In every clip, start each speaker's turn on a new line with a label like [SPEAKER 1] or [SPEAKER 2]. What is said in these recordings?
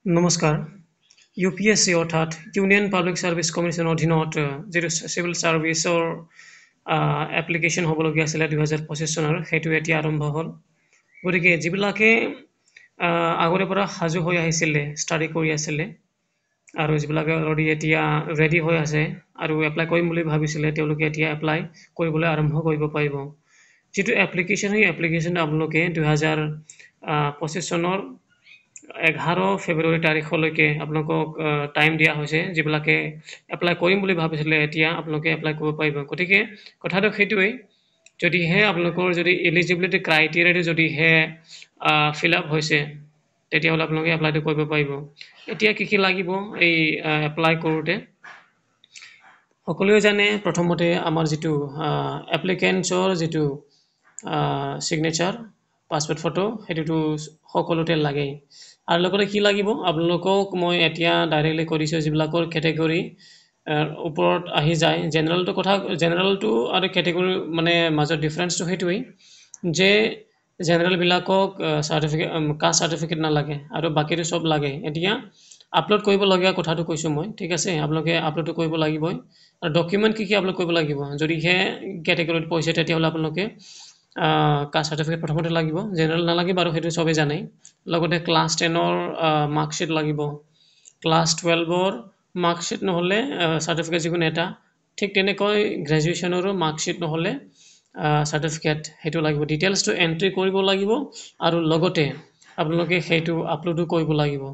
[SPEAKER 1] নমস্কাৰ UPSC অৰ্থাৎ union public service কমিশ্যনৰ অধীনত যিটো চিভিল ছাৰ্ভিচৰ এপ্লিকেশ্যন হ'বলগীয়া আছিলে 2025 চনৰ সেইটো এতিয়া আৰম্ভ হ'ল গতিকে যিবিলাকে আগৰে পৰা সাজু হৈ আহিছিলে ষ্টাডি কৰি আছিলে আৰু যিবিলাকে অলৰেডি এতিয়া ৰেডি হৈ আছে আৰু এপ্লাই কৰিম বুলি ভাবিছিলে তেওঁলোকে এতিয়া এপ্লাই কৰিবলৈ আৰম্ভ কৰিব পাৰিব যিটো এপ্লিকেশ্যন সেই এপ্লিকেশ্যন আপোনালোকে 2025 চনৰ 11 ফেব্ৰুৱাৰী তাৰিখলৈকে আপোনালোকক টাইম দিয়া হৈছে যিবিলাকে এপ্লাই কৰিম বুলি ভাবিছিলে এতিয়া আপোনালোকে এপ্লাই কৰিব পাৰিব গতিকে কথাটো সেইটোৱেই যদিহে আপোনালোকৰ যদি এলিজিবিলিটি ক্ৰাইটেৰিয়াটো যদিহে ফিল আপ হৈছে তেতিয়াহ'লে আপোনালোকে এপ্লাইটো কৰিব পাৰিব এতিয়া কি লাগিব এই এপ্লাই কৰোঁতে সকলোৱে জানে প্ৰথমতে আমাৰ যিটো এপ্লিকেণ্টছৰ যিটো চিগনেচাৰ পাছপোৰ্ট ফটো সেইটোতো সকলোতে লাগেই আৰু লগতে কি লাগিব আপোনালোকক মই এতিয়া ডাইৰেক্টলি কৈ দিছোঁ যিবিলাকৰ কেটেগৰী ওপৰত আহি যায় জেনেৰেলটো কথা জেনেৰেলটো আৰু কেটেগৰী মানে মাজৰ ডিফাৰেঞ্চটো সেইটোৱেই যে জেনেৰেলবিলাকক চাৰ্টিফিকেট কাষ্ট চাৰ্টিফিকেট নালাগে আৰু বাকীটো চব লাগে এতিয়া আপলোড কৰিবলগীয়া কথাটো কৈছোঁ মই ঠিক আছে আপোনালোকে আপলোডটো কৰিব লাগিবই আৰু ডকুমেণ্ট কি আপলোড কৰিব লাগিব যদিহে কেটেগৰীত পৰিছে তেতিয়াহ'লে আপোনালোকে কাষ্ট চাৰ্টিফিকেট প্ৰথমতে লাগিব জেনেৰেল নালাগে বাৰু সেইটো চবেই জানেই লগতে ক্লাছ 10ৰ মাৰ্কশ্বিট লাগিব ক্লাছ 12ৰ মাৰ্কশ্বিট নহ'লে চাৰ্টিফিকেট যিকোনো এটা ঠিক তেনেকৈ গ্ৰেজুৱেশ্যনৰো মাৰ্কশ্বিট নহ'লে চাৰ্টিফিকেট সেইটো লাগিব ডিটেইলছটো এণ্ট্ৰি কৰিব লাগিব আৰু লগতে আপোনালোকে সেইটো আপলোডো কৰিব লাগিব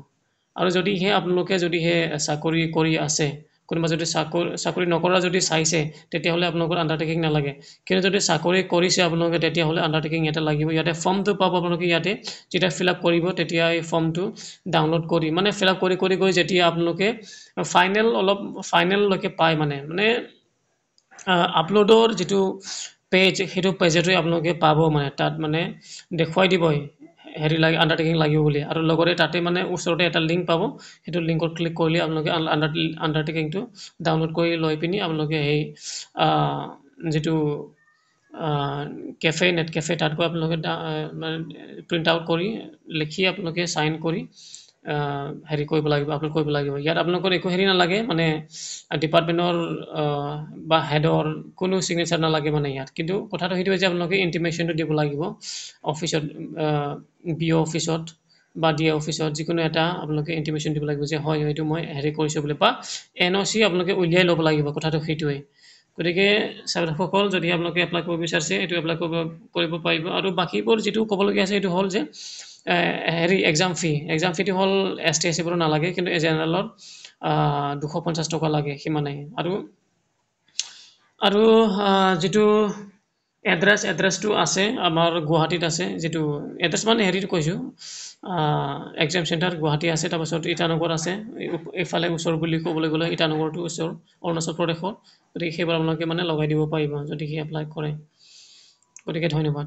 [SPEAKER 1] আৰু যদিহে আপোনালোকে যদিহে চাকৰি কৰি আছে কোনোবা যদি চাকৰি নকৰা যদি চাইছে তেতিয়াহ'লে আপোনালোকৰ আণ্ডাৰটেকিং নালাগে কিন্তু যদি চাকৰি কৰিছে আপোনালোকে তেতিয়াহ'লে আণ্ডাৰটেকিং এটা লাগিব ইয়াতে ফৰ্মটো পাব আপোনালোকে ইয়াতে যেতিয়া ফিল আপ কৰিব তেতিয়া এই ফৰ্মটো ডাউনলোড কৰি মানে ফিল আপ কৰি গৈ যেতিয়া আপোনালোকে ফাইনেললৈকে পায় মানে আপলোডৰ যিটো পেজ সেইটো পেজতে আপোনালোকে পাব মানে তাত মানে দেখুৱাই দিবই হেৰি লাগে আণ্ডাৰটেকিং লাগিব বুলি আৰু লগতে তাতে মানে ওচৰতে এটা লিংক পাব সেইটো লিংকত ক্লিক কৰিলে আপোনালোকে আণ্ডাৰটেকিংটো ডাউনলোড কৰি লৈ পিনি আপোনালোকে সেই যিটো নেট কেফে তাত গৈ আপোনালোকে প্ৰিণ্ট আউট কৰি লিখি আপোনালোকে চাইন কৰি হেৰি কৰিব লাগিব আপলোড কৰিব লাগিব ইয়াত আপোনালোকৰ একো হেৰি নালাগে মানে ডিপাৰ্টমেণ্টৰ বা হেডৰ কোনো চিগনেচাৰ নালাগে মানে ইয়াত কিন্তু কথাটো সেইটোৱে যে আপোনালোকে ইণ্টিমেশ্যনটো দিব লাগিব অফিচত BO অফিচত বা DA অফিচত যিকোনো এটা আপোনালোকে ইণ্টিমেশ্যন দিব লাগিব যে হয় এইটো মই হেৰি কৰিছোঁ বুলি বা NOC আপোনালোকে উলিয়াই ল'ব লাগিব কথাটো সেইটোৱেই গতিকে ছাত্ৰসকল যদি আপোনালোকে এপ্লাই কৰিব বিচাৰিছে এইটো এপ্লাই কৰিব পাৰিব আৰু বাকীবোৰ যিটো ক'বলগীয়া আছে সেইটো হ'ল যে হেৰি এক্সাম ফিটো হ'ল ST SCবোৰৰ নালাগে কিন্তু জেনেৰেলৰ 250 টকা লাগে সিমানেই আৰু যিটো এড্ৰেছটো আছে আমাৰ গুৱাহাটীত আছে যিটো এড্ৰেছ মানে হেৰিটো কৈছোঁ এক্সাম চেণ্টাৰ গুৱাহাটী আছে তাৰপাছত ইটানগৰ আছে এইফালে ওচৰ বুলি ক'বলৈ গ'লে ইটানগৰটো ওচৰ অৰুণাচল প্ৰদেশৰ গতিকে সেইবোৰ আপোনালোকে মানে লগাই দিব পাৰিব যদি সি এপ্লাই কৰে গতিকে ধন্যবাদ